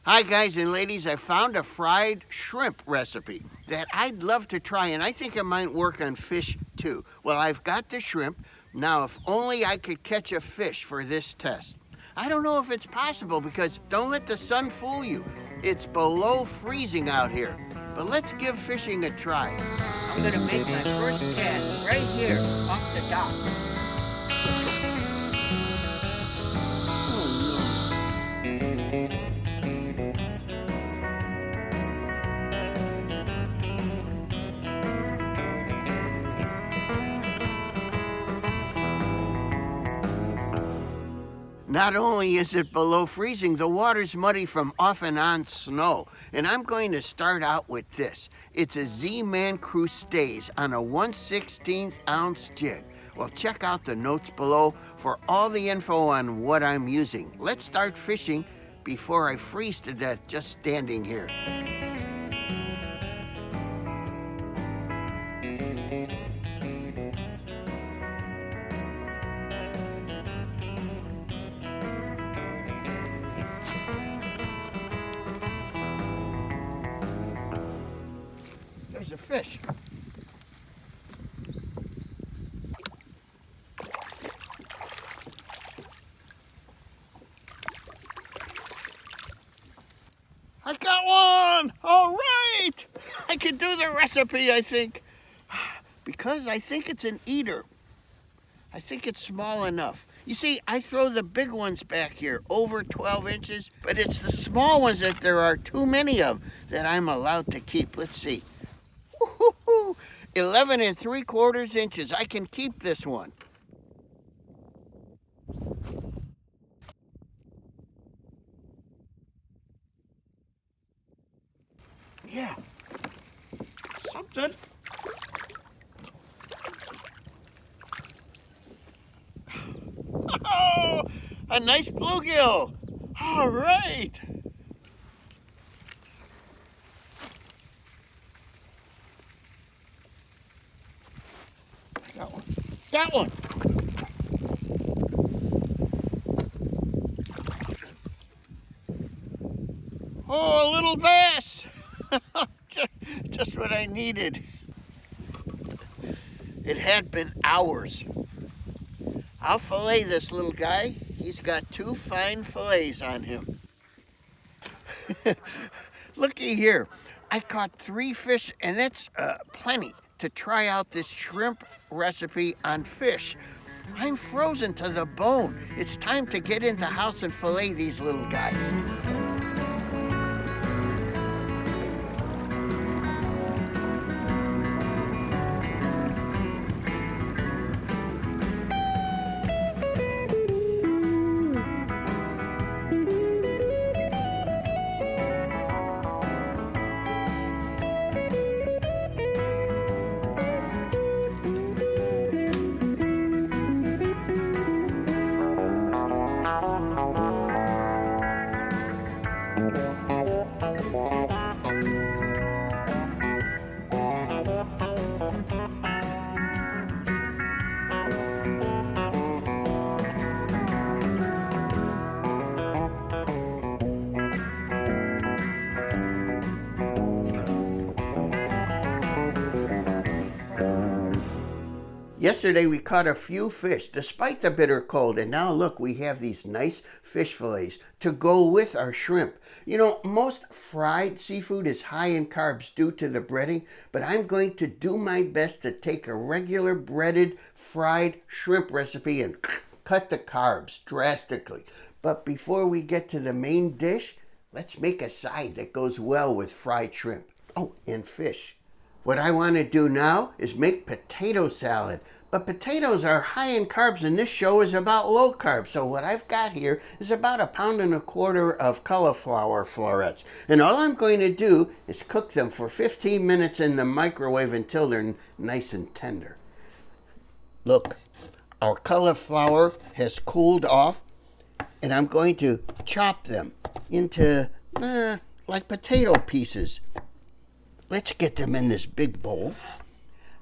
Hi guys and ladies, I found a fried shrimp recipe that I'd love to try, and I think it might work on fish too. Well, I've got the shrimp. Now, if only I could catch a fish for this test. I don't know if it's possible because don't let the sun fool you. It's below freezing out here. But let's give fishing a try. I'm gonna make my first cast right here off the dock. Not only is it below freezing, the water's muddy from off and on snow. And I'm going to start out with this. It's a Z-Man Crustaze on a 1/16 ounce jig. Well, check out the notes below for all the info on what I'm using. Let's start fishing before I freeze to death just standing here. There's a fish. I got one! All right! I can do the recipe, I think. Because I think it's an eater. I think it's small enough. You see, I throw the big ones back here, over 12 inches, but it's the small ones that there are too many of that I'm allowed to keep. Let's see. 11 3/4 inches. I can keep this one. Yeah, something. Oh, a nice bluegill. All right. Got one. Got one. Oh, a little bass. Just what I needed. It had been hours. I'll fillet this little guy. He's got 2 fine fillets on him. Looky here. I caught 3 fish, and that's plenty to try out this shrimp recipe on fish. I'm frozen to the bone. It's time to get in the house and fillet these little guys. Yesterday we caught a few fish despite the bitter cold, and now look, we have these nice fish fillets to go with our shrimp. You know, most fried seafood is high in carbs due to the breading, but I'm going to do my best to take a regular breaded fried shrimp recipe and cut the carbs drastically. But before we get to the main dish, let's make a side that goes well with fried shrimp. Oh, and fish. What I want to do now is make potato salad. But potatoes are high in carbs, and this show is about low carb. So what I've got here is about 1.25 pounds of cauliflower florets. And all I'm going to do is cook them for 15 minutes in the microwave until they're nice and tender. Look, our cauliflower has cooled off, and I'm going to chop them into like potato pieces. Let's get them in this big bowl.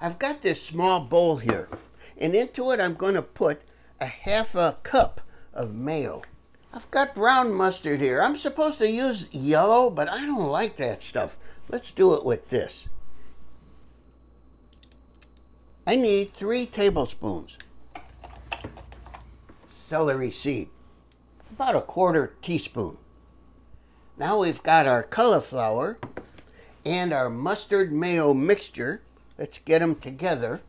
I've got this small bowl here, and into it I'm going to put a 1/2 cup of mayo. I've got brown mustard here. I'm supposed to use yellow, but I don't like that stuff. Let's do it with this. I need 3 tablespoons. Celery seed, about a 1/4 teaspoon. Now we've got our cauliflower and our mustard mayo mixture. Let's get them together.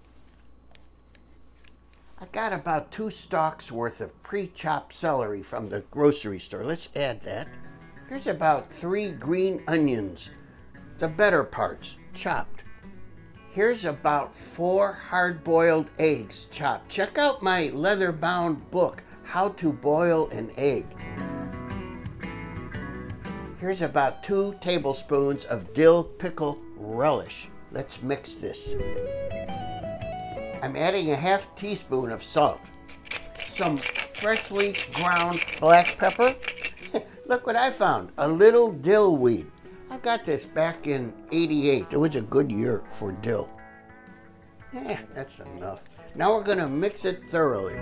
I got about 2 stalks worth of pre-chopped celery from the grocery store. Let's add that. Here's about 3 green onions, the better parts, chopped. Here's about 4 hard-boiled eggs, chopped. Check out my leather-bound book, How to Boil an Egg. Here's about 2 tablespoons of dill pickle relish. Let's mix this. I'm adding a 1/2 teaspoon of salt, some freshly ground black pepper. Look what I found, a little dill weed. I got this back in '88. It was a good year for dill. That's enough. Now we're gonna mix it thoroughly.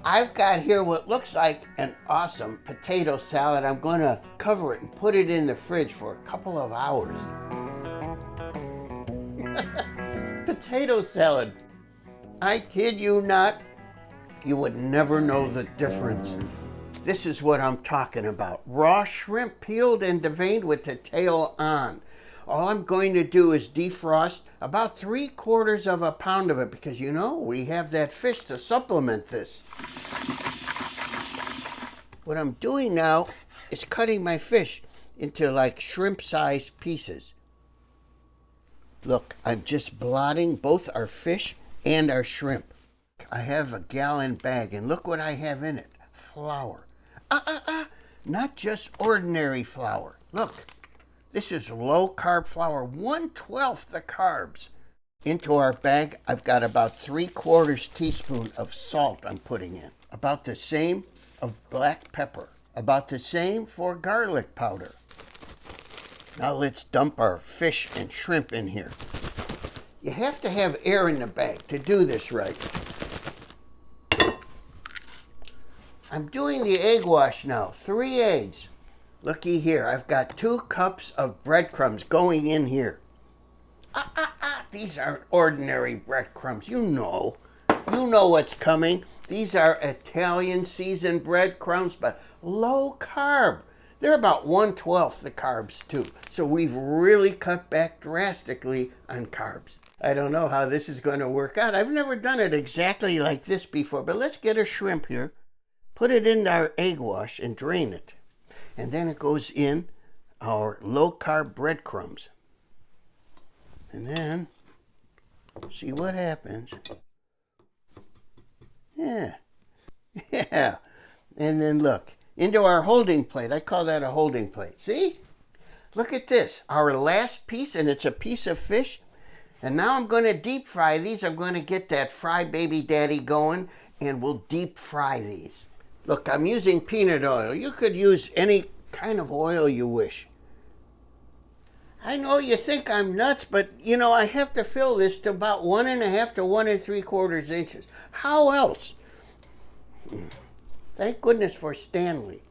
I've got here what looks like an awesome potato salad. I'm gonna cover it and put it in the fridge for a couple of hours. Potato salad. I kid you not, you would never know the difference. This is what I'm talking about. Raw shrimp peeled and deveined with the tail on. All I'm going to do is defrost about 3/4 of a pound of it because you know we have that fish to supplement this. What I'm doing now is cutting my fish into like shrimp-sized pieces. Look, I'm just blotting both our fish and our shrimp. I have a gallon bag, and look what I have in it. Flour. Not just ordinary flour. Look, this is low-carb flour, 1/12 the carbs. Into our bag, I've got about 3/4 teaspoon of salt I'm putting in. About the same of black pepper. About the same for garlic powder. Now let's dump our fish and shrimp in here. You have to have air in the bag to do this right. I'm doing the egg wash now, 3 eggs. Looky here, I've got 2 cups of breadcrumbs going in here. These aren't ordinary breadcrumbs, you know. You know what's coming. These are Italian seasoned breadcrumbs, but low carb. They're about 1/12 the carbs too. So we've really cut back drastically on carbs. I don't know how this is going to work out. I've never done it exactly like this before, but let's get a shrimp here. Put it in our egg wash and drain it. And then it goes in our low-carb breadcrumbs. And then, see what happens. Yeah. And then look, into our holding plate. I call that a holding plate. See? Look at this. Our last piece, and it's a piece of fish. And now I'm going to deep fry these. I'm going to get that Fry Baby Daddy going, and we'll deep fry these. Look, I'm using peanut oil. You could use any kind of oil you wish. I know you think I'm nuts, but you know, I have to fill this to about 1.5 to 1 3/4 inches. How else? Thank goodness for Stanley.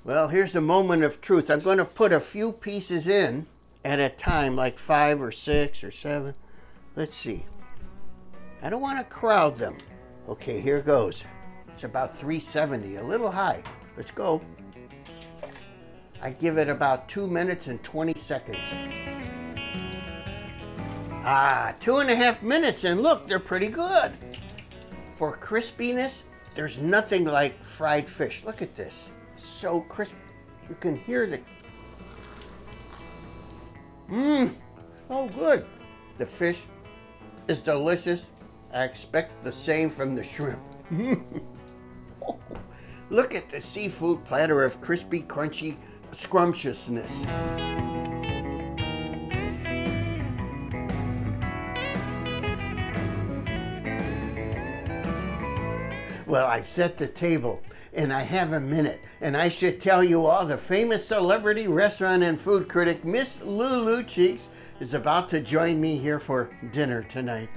Well, here's the moment of truth. I'm going to put a few pieces in at a time, like 5 or 6 or 7. Let's see. I don't want to crowd them. Okay, here goes. It's about 370, a little high. Let's go. I give it about 2 minutes and 20 seconds. 2.5 minutes, and look, they're pretty good. For crispiness, there's nothing like fried fish. Look at this. So crisp. You can hear the... So good. The fish is delicious. I expect the same from the shrimp. Oh, look at the seafood platter of crispy, crunchy scrumptiousness. Well, I've set the table, and I have a minute, and I should tell you all the famous celebrity restaurant and food critic, Miss Lulu Cheeks, is about to join me here for dinner tonight.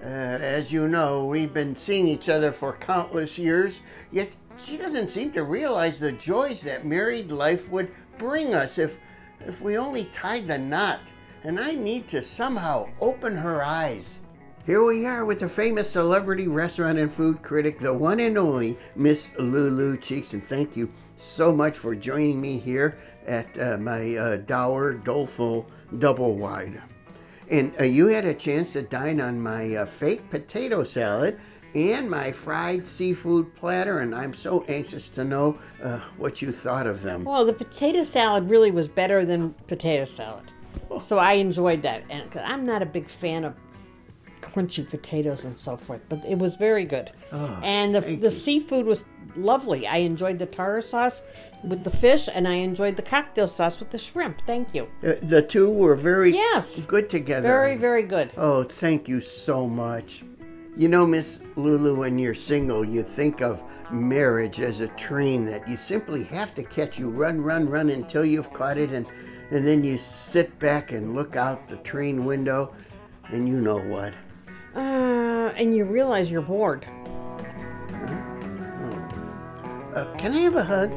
As you know, we've been seeing each other for countless years, yet she doesn't seem to realize the joys that married life would bring us if we only tied the knot. And I need to somehow open her eyes. Here we are with the famous celebrity restaurant and food critic, the one and only Miss Lulu Cheeks. And thank you so much for joining me here at my dour, doleful double wide. And you had a chance to dine on my fake potato salad and my fried seafood platter, and I'm so anxious to know what you thought of them. Well, the potato salad really was better than potato salad. So I enjoyed that. And 'cause I'm not a big fan of crunchy potatoes and so forth, but it was very good. Oh, and the seafood was lovely. I enjoyed the tartar sauce with the fish, and I enjoyed the cocktail sauce with the shrimp. Thank you. The two were very Yes. good together. Very, very good. Oh, thank you so much. You know, Miss Lulu, when you're single, you think of marriage as a train that you simply have to catch. You run, run, run until you've caught it, and then you sit back and look out the train window, and you know what. And you realize you're bored. Can I have a hug?